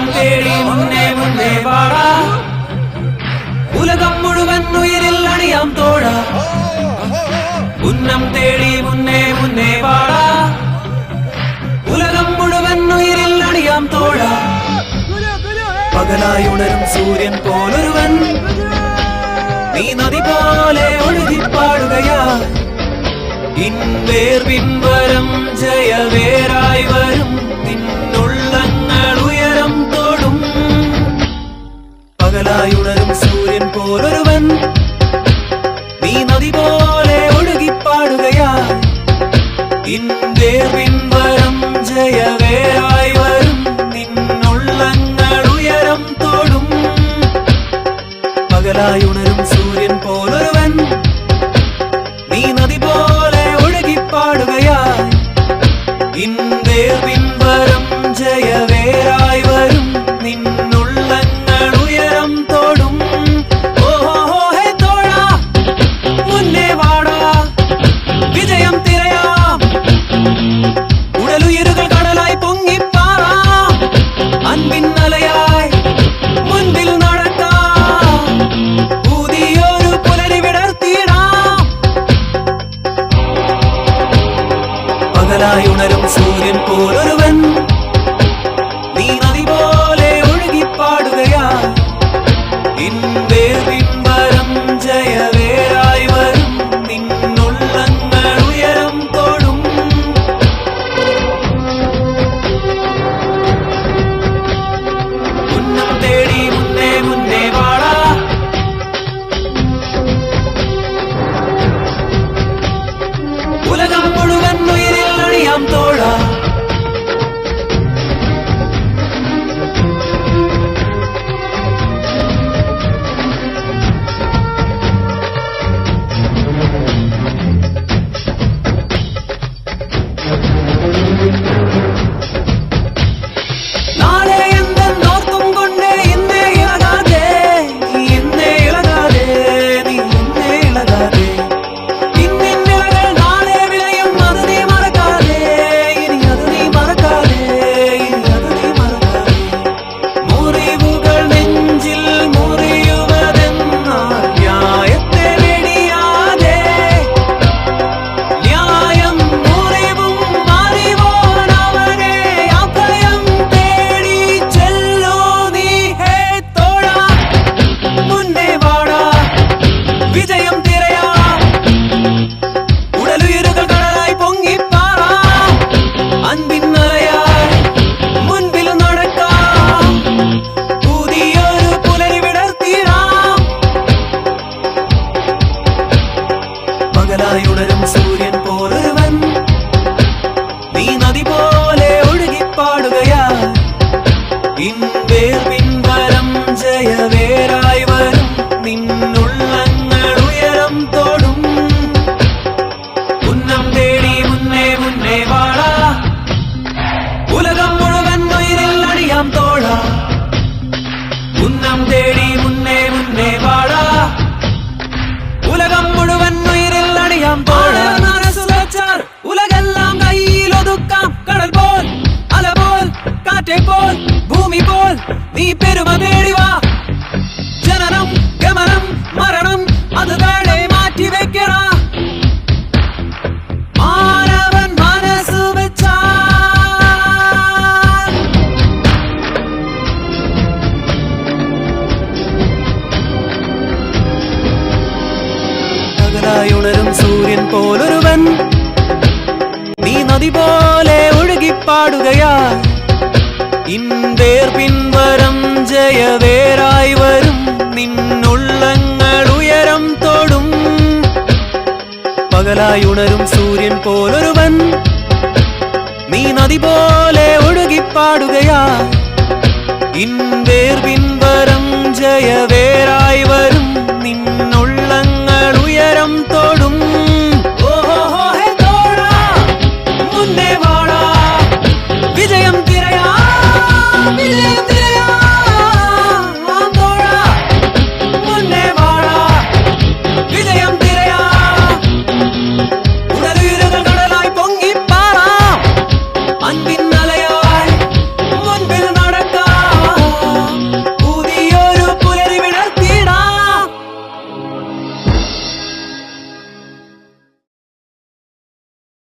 ഉന്നം തേടി മുന്നേ മുന്നേ വാടാ ഉലകം മുഴുവൻ ഉയിരിൽ അണിയാം തോഴാ ഉന്നം തേടി മുന്നേ മുന്നേ വാടാ ഉലകം മുഴുവൻ ഉയിരിൽ അണിയാം തോഴാ പകലായി ഉണരും സൂര്യൻ പോലൊരുവൻ നീ നദി പോലെ ഒഴുകിപ്പാടുകയാ ഇൻവേർ പിൻവരം ജയവേരായി വരും നിന്നുള്ളങ്ങൾ ഉയരം തോടും പകലായി ഉണരും സൂര്യൻ പോലൊരുവൻ നീ നദി പോലെ ഒഴുകിപ്പാടുകയാ ഇൻവേർ പിൻവരം ജയവേരായി വരും നിന്നുള്ളങ്ങൾ ഉയരം തോടും പകലായി ഉണരും സൂര്യൻ പോലൊരുവൻ നീ നദി പോലെ ഒഴുകിപ്പാടുകയായി ഇൻവേർ പിൻവരം ജയവേരായി വരും നിന്നുള്ളങ്ങൾ ഉയരം തോടും ഓഹോ ഹേ തോഴാ മുന്നേ വാടാ വിജയം തിരയാം ഉടലുയരുകൾ കടലായി പൊങ്ങിപ്പാറാം അൻപിൻ അലയായി മുൻപിൽ നടക്കാം പുതിയൊരു പുലരി വിടർത്തിയിടാം പകലായി ഉണരും സൂര്യൻ പോലൊരുവൻ നീ നദി പോലെ ഒഴുകിപ്പാടുകയാ ഇൻവേർ പിൻവരം ജയവേരായി വരും നിന്നുള്ളങ്ങൾ ഉയരം തോടും ഉന്നം തേടി മുന്നേ മുന്നേ വാടാ ഉലകം മുഴുവൻ ഉയിരിൽ അണിയാം തോഴാ നാളെ എന്തെന്നോർത്തും കൊണ്ടേ ഇന്നേ ഇളകാതെ നീ ഇന്നേ ഇളകാതെ നീ ഇന്നേ ഇളകാതെ ഇന്നിന്നിളകൾ നാളെ വിളയും അത് നീ മറക്കാതെ ഇനി അത് നീ മറക്കാതെ ഇനി അത് നീ മറക്കാതെ മുറിവുകൾ നെഞ്ചിൽ മുറിയുവതെന്നാൽ ന്യായത്തെ വെടിയാതെ ന്യായം മുറിവും അറിവോൻ അവനെ അഭയം തേടി ചെല്ലോ നീ ഹേ തോഴാ മുന്നേ വാടാ വിജയം തിരയാം ഉടലുയരുകൾ കടലായി പൊങ്ങിപ്പാറാം അൻപിൻ അലയായി മുൻപിൽ നടക്കാം പുതിയൊരു പുലരി വിടർത്തിയിടാം പകലായി ഉണരും സൂര്യൻ പോലൊരുവൻ നീ നദി പോലെ ഒഴുകിപ്പാടുകയാ ഇൻവേർ പിൻവരം ജയവേരായി വരും നിന്നുള്ളങ്ങൾ ഉയരം തോടും ഉന്നം തേടി മുന്നേ മുന്നേ വാടാ ഉലകം മുഴുവൻ ഉയിരിൽ അണിയാം തോഴാ ഉന്നം തേടി മുന്നേ മുന്നേ വാടാ ഉലകം മുഴുവൻ ഉയിരിൽ അണിയാം തോഴാ മനസ്സു വെച്ചാൽ ഉലകെല്ലാം കയ്യിലൊതുക്കാം കടൽ പോൽ അല പോൽ കാറ്റെ പോൽ ഭൂമി പോൽ നീ പെരുമ തേടി വാ ജനനം ഗമനം മരണം അത് വേളെ മാറ്റി വെക്കണ മാനവൻ മനസ്സു വെച്ചാൽ പകലായി ഉണരും സൂര്യൻ പോലൊരുവൻ നീ നദി പോലെ ഒഴുകിപ്പാടുകയാ ഇൻവേർ പിൻവരം ജയവേരായി വരും നിന്നുള്ളങ്ങൾ ഉയരം തോടും പകലായി ഉണരും സൂര്യൻ പോലൊരുവൻ നീ നദി പോലെ ഒഴുകിപ്പാടുകയാ ഇൻവേർ പിൻവരം ജയവേരായി വരും നിന്ന